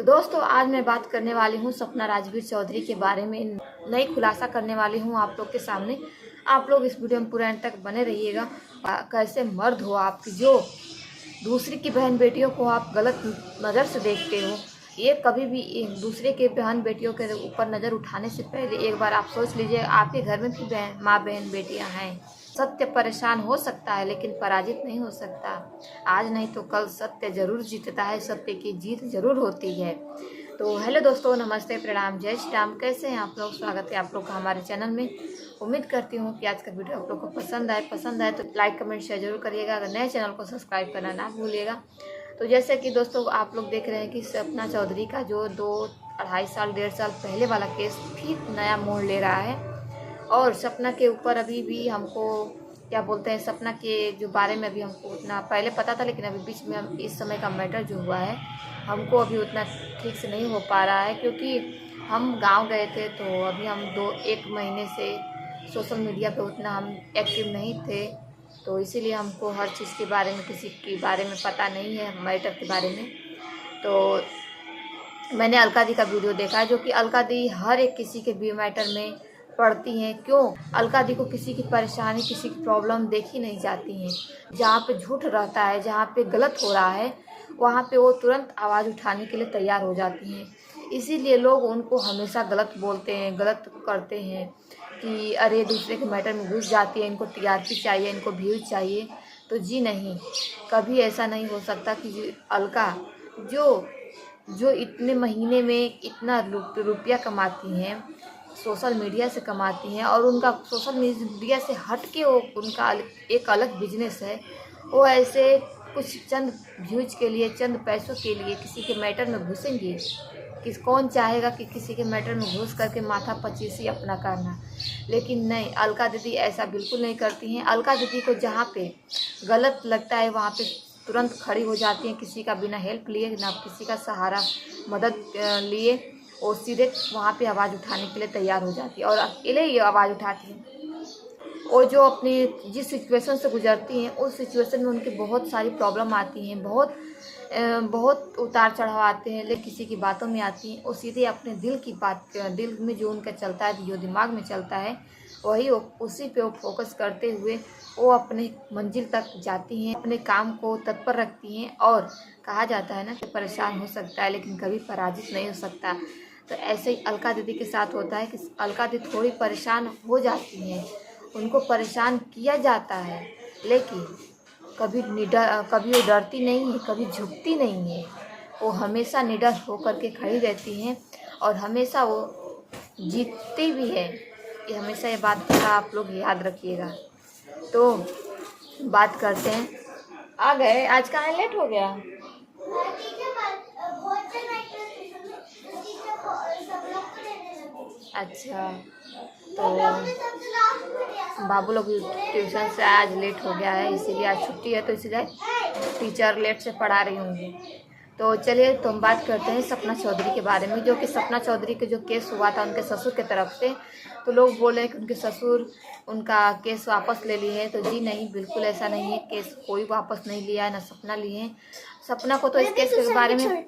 दोस्तों आज मैं बात करने वाली हूँ सपना राजवीर चौधरी के बारे में। नई खुलासा करने वाली हूँ आप लोग के सामने। आप लोग इस वीडियो में पूरा एंड तक बने रहिएगा। कैसे मर्द हो आपकी जो दूसरी की बहन बेटियों को आप गलत नज़र से देखते हो। ये कभी भी एक दूसरे के बहन बेटियों के ऊपर नज़र उठाने से पहले एक बार आप सोच लीजिए, आपके घर में भी माँ बहन बेटियाँ हैं। सत्य परेशान हो सकता है लेकिन पराजित नहीं हो सकता। आज नहीं तो कल सत्य जरूर जीतता है, सत्य की जीत जरूर होती है। तो हेलो दोस्तों, नमस्ते, प्रणाम, जय श्री राम। कैसे हैं आप लोग? स्वागत है आप लोग का हमारे चैनल में। उम्मीद करती हूँ कि आज का वीडियो आप लोग को पसंद आए तो लाइक कमेंट शेयर जरूर करिएगा। अगर नए चैनल को सब्सक्राइब करना ना भूलिएगा। तो जैसे कि दोस्तों आप लोग देख रहे हैं कि सपना चौधरी का जो 2-2.5 साल 1.5 साल पहले वाला केस फिर नया मोड़ ले रहा है। और सपना के ऊपर अभी भी हमको क्या बोलते हैं, सपना के जो बारे में अभी हमको उतना पहले पता था, लेकिन अभी बीच में हम इस समय का मैटर जो हुआ है हमको अभी उतना ठीक से नहीं हो पा रहा है, क्योंकि हम गांव गए थे। तो अभी हम 1 महीने से सोशल मीडिया पे उतना हम एक्टिव नहीं थे, तो इसीलिए हमको हर चीज़ के बारे में, किसी के बारे में पता नहीं है, मैटर के बारे में। तो मैंने अलका दी का वीडियो देखा है, जो कि अलका दी हर एक किसी के भी मैटर में पढ़ती हैं। क्यों अलका दी को किसी की परेशानी, किसी की प्रॉब्लम देखी नहीं जाती हैं। जहाँ पे झूठ रहता है, जहाँ पे गलत हो रहा है, वहाँ पे वो तुरंत आवाज़ उठाने के लिए तैयार हो जाती हैं। इसीलिए लोग उनको हमेशा गलत बोलते हैं, गलत करते हैं कि अरे दूसरे के मैटर में घुस जाती है, इनको टीआरपी चाहिए, इनको व्यूज चाहिए। तो जी नहीं, कभी ऐसा नहीं हो सकता कि अलका जो इतने महीने में इतना रुपया कमाती हैं, सोशल मीडिया से कमाती हैं, और उनका सोशल मीडिया से हट के वो उनका एक अलग बिजनेस है। वो ऐसे कुछ चंद व्यूज के लिए, चंद पैसों के लिए किसी के मैटर में घुसेंगे? कौन चाहेगा कि किसी के मैटर में घुस करके माथा पचीसी अपना करना? लेकिन नहीं, अलका दीदी ऐसा बिल्कुल नहीं करती हैं। अलका दीदी को जहाँ पे गलत लगता है वहाँ पे तुरंत खड़ी हो जाती हैं, किसी का बिना हेल्प लिए, ना किसी का सहारा मदद लिए, और सीधे वहाँ पे आवाज़ उठाने के लिए तैयार हो जाती है और अकेले ही आवाज़ उठाती हैं। और जो अपनी जिस सिचुएशन से गुजरती हैं, उस सिचुएशन में उनकी बहुत सारी प्रॉब्लम आती हैं, बहुत उतार चढ़ाव आते हैं, लेकिन किसी की बातों में आती हैं। और सीधे अपने दिल की बात, दिल में जो उनका चलता है, जो दिमाग में चलता है, वही उसी पे वो फोकस करते हुए वो अपने मंजिल तक जाती हैं, अपने काम को तत्पर रखती हैं। और कहा जाता है ना कि परेशान हो सकता है लेकिन कभी पराजित नहीं हो सकता। तो ऐसे ही अलका दीदी के साथ होता है कि अलका दीदी थोड़ी परेशान हो जाती हैं, उनको परेशान किया जाता है, लेकिन कभी वो डरती नहीं है, कभी झुकती नहीं है। वो हमेशा निडर होकर के खड़ी रहती हैं और हमेशा वो जीतती भी है। ये हमेशा ये बात का आप लोग याद रखिएगा। तो बात करते हैं, आ गए आज, कहाँ लेट हो गया? अच्छा, तो बाबू लोग ट्यूशन से आज लेट हो गया है, इसीलिए आज छुट्टी है, तो इसलिए टीचर लेट से पढ़ा रही होंगी। तो चलिए, तो हम बात करते हैं सपना चौधरी के बारे में। जो कि सपना चौधरी के जो केस हुआ था उनके ससुर के तरफ से, तो लोग बोले हैं कि उनके ससुर उनका केस वापस ले लिए हैं। तो जी नहीं, बिल्कुल ऐसा नहीं है, केस कोई वापस नहीं लिया है, ना सपना लिए हैं। सपना को तो इस केस के बारे में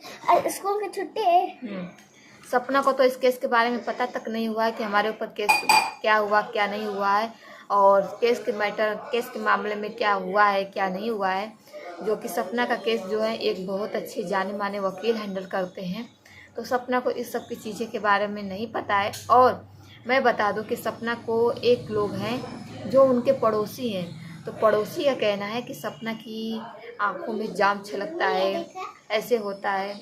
स्कूल की छुट्टी है। सपना को तो इस केस के बारे में पता तक नहीं हुआ है कि हमारे ऊपर केस क्या हुआ, क्या नहीं हुआ है, और केस के मामले में क्या हुआ है, क्या नहीं हुआ है। जो कि सपना का केस जो है एक बहुत अच्छे जाने माने वकील हैंडल करते हैं। तो सपना को इस सब की चीज़ें के बारे में नहीं पता है। और मैं बता दूं कि सपना को एक लोग हैं जो उनके पड़ोसी हैं, तो पड़ोसी का कहना है कि सपना की आंखों में जाम छलकता है, ऐसे होता है,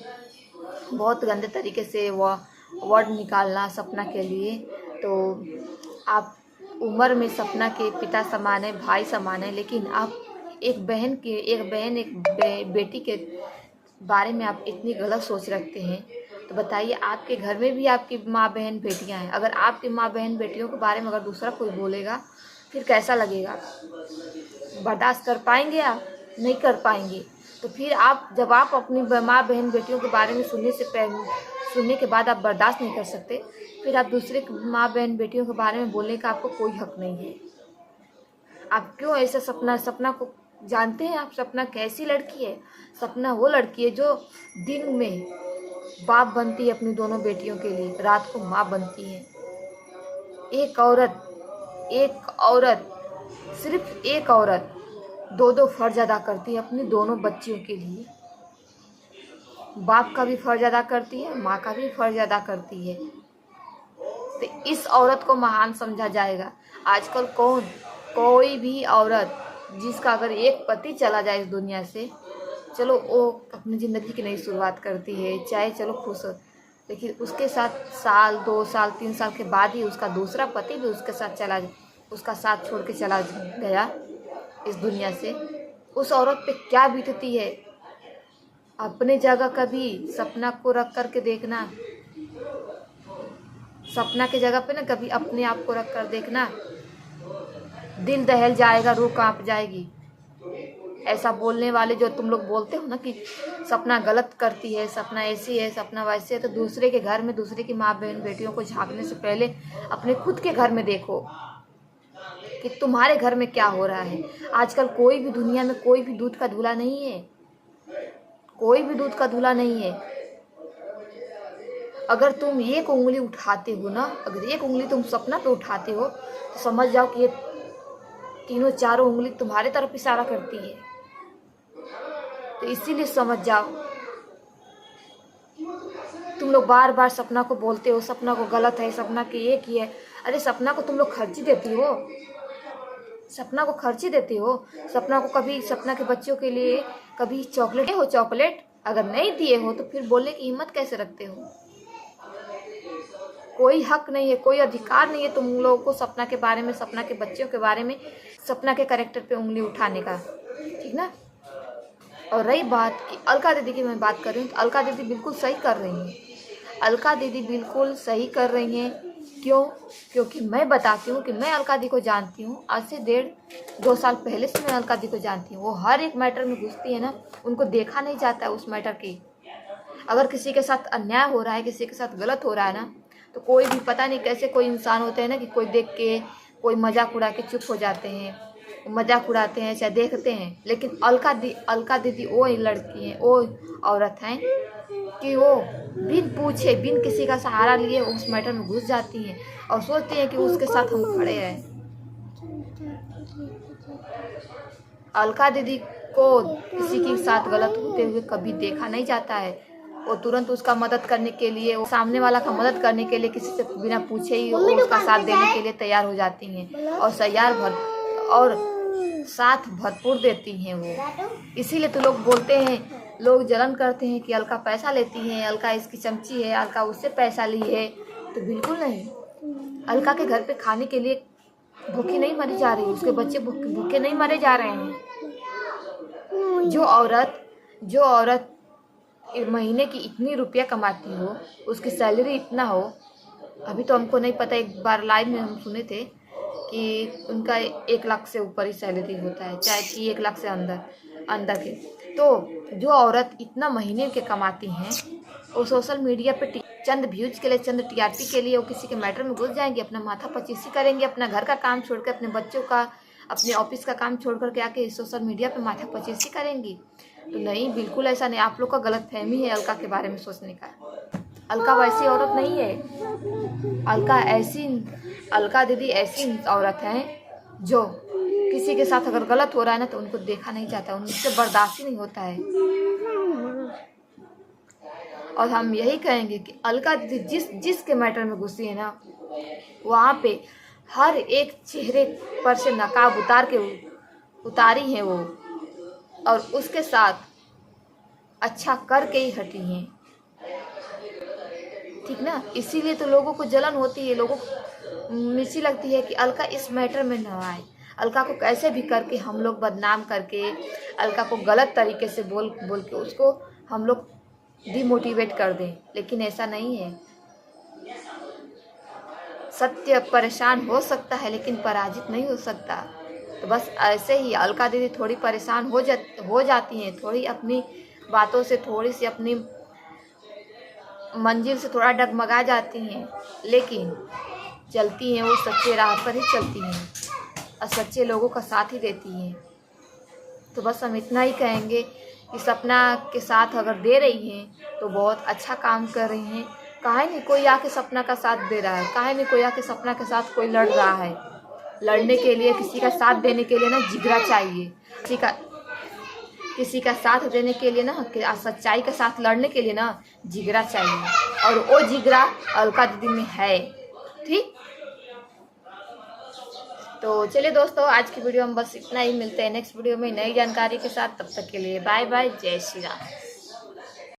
बहुत गंदे तरीके से वह वर्ड निकालना सपना के लिए। तो आप उम्र में सपना के पिता समान है, भाई समान है, लेकिन आप एक बेटी के बारे में आप इतनी गलत सोच रखते हैं। तो बताइए, आपके घर में भी आपकी माँ बहन बेटियां हैं, अगर आपकी माँ बहन बेटियों के बारे में अगर दूसरा कोई बोलेगा फिर कैसा लगेगा? बर्दाश्त कर पाएंगे? आप नहीं कर पाएंगे। तो फिर जब आप अपनी माँ बहन बेटियों के बारे में सुनने के बाद आप बर्दाश्त नहीं कर सकते, फिर आप दूसरे माँ बहन बेटियों के बारे में बोलने का आपको कोई हक नहीं है। आप क्यों ऐसा सपना को जानते हैं? आप सपना कैसी लड़की है? सपना वो लड़की है जो दिन में बाप बनती है अपनी दोनों बेटियों के लिए, रात को माँ बनती है। एक औरत सिर्फ एक औरत दो फर्ज अदा करती है अपनी दोनों बच्चियों के लिए। बाप का भी फर्ज अदा करती है, माँ का भी फर्ज अदा करती है। तो इस औरत को महान समझा जाएगा। आजकल कोई भी औरत जिसका अगर एक पति चला जाए इस दुनिया से, चलो वो अपनी ज़िंदगी की नई शुरुआत करती है, चाहे चलो खुश हो, लेकिन उसके साथ साल 2 साल 3 साल के बाद ही उसका दूसरा पति भी उसका साथ छोड़ के चला गया इस दुनिया से, उस औरत पे क्या बीतती है। अपने जगह कभी सपना को रख करके देखना, सपना की जगह पे ना कभी अपने आप को रख कर देखना, दिल दहल जाएगा, रूह कांप जाएगी। ऐसा बोलने वाले जो तुम लोग बोलते हो ना कि सपना गलत करती है, सपना ऐसी है, सपना वैसे है, तो दूसरे के घर में दूसरे की माँ बहन बेटियों को झांकने से पहले अपने खुद के घर में देखो कि तुम्हारे घर में क्या हो रहा है। आजकल कोई भी दुनिया में कोई भी दूध का धुला नहीं है, कोई भी दूध का धुला नहीं है। अगर तुम एक उंगली उठाते हो ना, अगर एक उंगली तुम सपना पे उठाते हो तो समझ जाओ कि ये तीनों चारों उंगली तुम्हारे तरफ इशारा करती है। तो इसीलिए समझ जाओ, तुम लोग बार बार सपना को बोलते हो सपना को गलत है, सपना के एक ही है। अरे सपना को तुम लोग खर्ची देती हो, सपना को खर्ची देते हो। सपना को कभी सपना के बच्चों के लिए कभी चॉकलेट अगर नहीं दिए हो तो फिर बोलने की हिम्मत कैसे रखते हो। कोई हक नहीं है, कोई अधिकार नहीं है तुम लोगों को सपना के बारे में, सपना के बच्चों के बारे में, सपना के कैरेक्टर पे उंगली उठाने का, ठीक ना। और रही बात कि अलका दीदी की मैं बात कर रही हूँ, तो अलका दीदी बिल्कुल सही कर रही हैं। अलका दीदी बिल्कुल सही कर रही हैं। क्यों? क्योंकि मैं बताती हूँ कि मैं अलका दी को जानती हूँ। आज से 1.5-2 साल पहले से मैं अलका दी को जानती हूँ। वो हर एक मैटर में घुसती है ना, उनको देखा नहीं जाता है उस मैटर की। अगर किसी के साथ अन्याय हो रहा है, किसी के साथ गलत हो रहा है ना, तो कोई भी पता नहीं कैसे कोई इंसान होते हैं ना कि कोई देख के कोई मजाक उड़ा के चुप हो जाते हैं, मजाक उड़ाते हैं, चाहे देखते हैं। लेकिन अलका दीदी वो लड़की हैं, वो औरत हैं कि वो बिन पूछे, बिन किसी का सहारा लिए उस मैटर में घुस जाती हैं और सोचती हैं कि उसके साथ हम खड़े हैं। अलका दीदी को किसी के साथ गलत होते हुए कभी देखा नहीं जाता है। वो तुरंत उसका मदद करने के लिए, वो सामने वाला का मदद करने के लिए किसी से बिना पूछे ही वो उसका साथ देने के लिए तैयार हो जाती हैं और साथ भरपूर देती हैं वो। इसीलिए तो लोग बोलते हैं, लोग जलन करते हैं कि अलका पैसा लेती है, अलका इसकी चमची है, अलका उससे पैसा ली है। तो बिल्कुल नहीं, अलका के घर पे खाने के लिए भूखी नहीं मरी जा रही, उसके बच्चे भूखे नहीं मरे जा रहे हैं। जो औरत महीने की इतनी रुपया कमाती हो, उसकी सैलरी इतना हो, अभी तो हमको नहीं पता, एक बार लाइव में हम सुने थे कि उनका 1 लाख से ऊपर ही सैलरी होता है, चाहे कि 1 लाख से अंदर के। तो जो औरत इतना महीने के कमाती हैं, वो सोशल मीडिया पे चंद व्यूज के लिए, चंद टीआरपी के लिए वो किसी के मैटर में घुस जाएंगे, अपना माथा पचीसी करेंगे, अपना घर का काम छोड़कर, अपने बच्चों का, अपने ऑफिस का काम छोड़ करके आके सोशल मीडिया पे माथा पचीसी करेंगी। तो नहीं, बिल्कुल ऐसा नहीं। आप लोग का गलत फहमी है अलका के बारे में सोचने का। अलका वैसी औरत नहीं है। अलका दीदी ऐसी औरत हैं जो किसी के साथ अगर गलत हो रहा है ना तो उनको देखा नहीं जाता, उनसे बर्दाश्त ही नहीं होता है। और हम यही कहेंगे कि अलका दीदी जिसके मैटर में घुसी है ना, वहाँ पे हर एक चेहरे पर से नकाब उतारी है वो, और उसके साथ अच्छा करके ही हटी हैं, ठीक ना। इसीलिए तो लोगों को जलन होती है, लोगों को मिर्ची लगती है कि अलका इस मैटर में न आए। अलका को कैसे भी करके हम लोग बदनाम करके, अलका को गलत तरीके से बोल के उसको हम लोग डिमोटिवेट कर दें, लेकिन ऐसा नहीं है। सत्य परेशान हो सकता है लेकिन पराजित नहीं हो सकता। तो बस ऐसे ही अलका दीदी थोड़ी परेशान हो जाती हैं, थोड़ी अपनी बातों से, थोड़ी सी अपनी मंजिल से थोड़ा डगमगा जाती हैं, लेकिन चलती हैं वो सच्चे राह पर ही चलती हैं और सच्चे लोगों का साथ ही देती हैं। तो बस हम इतना ही कहेंगे कि सपना के साथ अगर दे रही हैं तो बहुत अच्छा काम कर रही हैं। काहे नहीं कोई आके सपना का साथ दे रहा है, काहे नहीं कोई आके सपना के साथ कोई लड़ रहा है। लड़ने के लिए, किसी का साथ देने के लिए ना जिगरा चाहिए, किसी का साथ देने के लिए ना, सच्चाई के साथ लड़ने के लिए ना जिगरा चाहिए, और वो जिगरा अलका दीदी में है। ठीक, तो चलिए दोस्तों, आज की वीडियो में बस इतना ही। मिलते हैं नेक्स्ट वीडियो में नई जानकारी के साथ। तब तक के लिए बाय बाय, जय श्री राम।